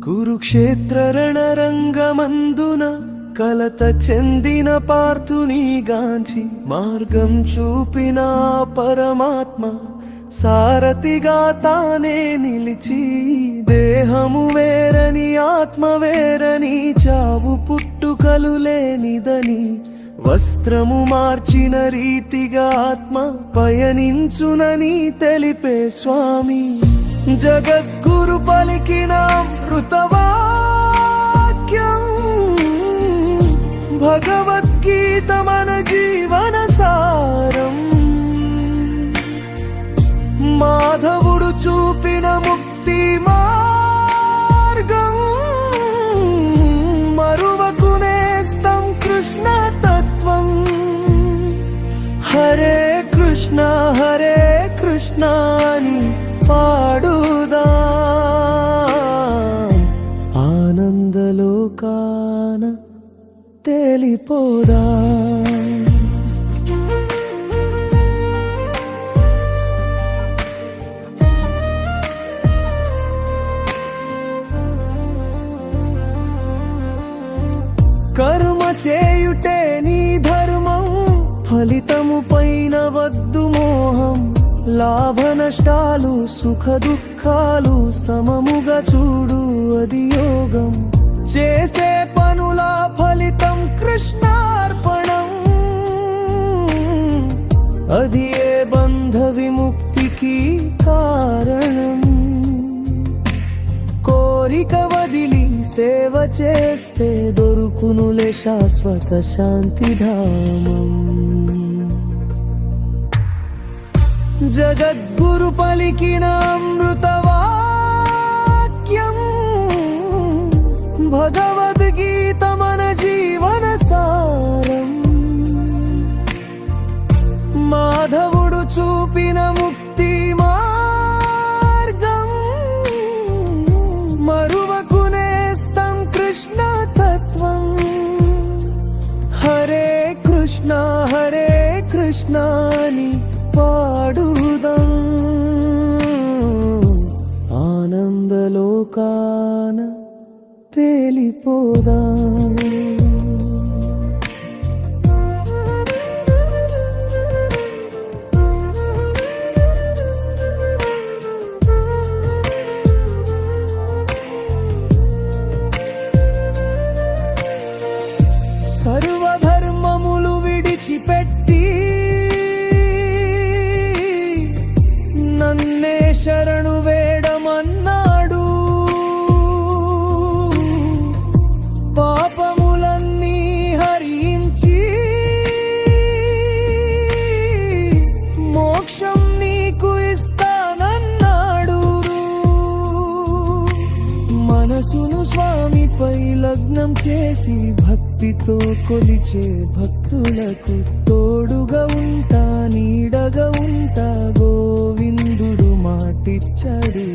కురుక్షేత్ర రణరంగమందున కలత చెందిన పార్థుని గాంచి మార్గం చూపిన పరమాత్మ సారథిగా తానే నిలిచి దేహము వేరని ఆత్మ వేరని చావు పుట్టుకలు లేనిదని వస్త్రము మార్చిన రీతిగా ఆత్మ పయనించునని తెలిపే స్వామి జగద్గురు పలికిన అమృతవాక్యం భగవద్గీత మన జీవన సారం మాధవుడు చూపిన ముక్తి మార్గం మరువకునేస్తం కృష్ణ తత్వం హరే కృష్ణ అని పాడుదా ఆనందలోకాన తేలిపోదా కర్మ చేయుటే నీ ధర్మం ఫలితము పైన వద్దు మోహం లాభ నష్టాలు సుఖ దుఃఖాలు సమముగా చూడు అది యోగం చేసే పనుల ఫలితం కృష్ణార్పణం అది ఏ బంధ విముక్తికి కారణం కోరిక వదిలి సేవ చేస్తే దొరుకునులే శాశ్వత శాంతిధామం జగద్గురు పలికిన అమృతవాక్యం భగవద్గీత మన జీవన సారం మాధవుడు చూపిన ముక్తి మార్గం మరువకునేస్తం కృష్ణ తత్వం హరే కృష్ణ అని పాడుదాం ఆనందలోకాన తేలిపోదాం సర్వధర్మములు విడిచిపెట్టి నన్నే శరణు వేడమన్నాడు పాపములన్నీ హరించి మోక్షం నీకు ఇస్తానన్నాడు మనసును స్వామిపై లగ్నం చేసి భక్తితో కొలిచే భక్తులకు తోడుగా ఉంటా నీడగా ఉంటా గోవిందుడు మాటిచ్చాడు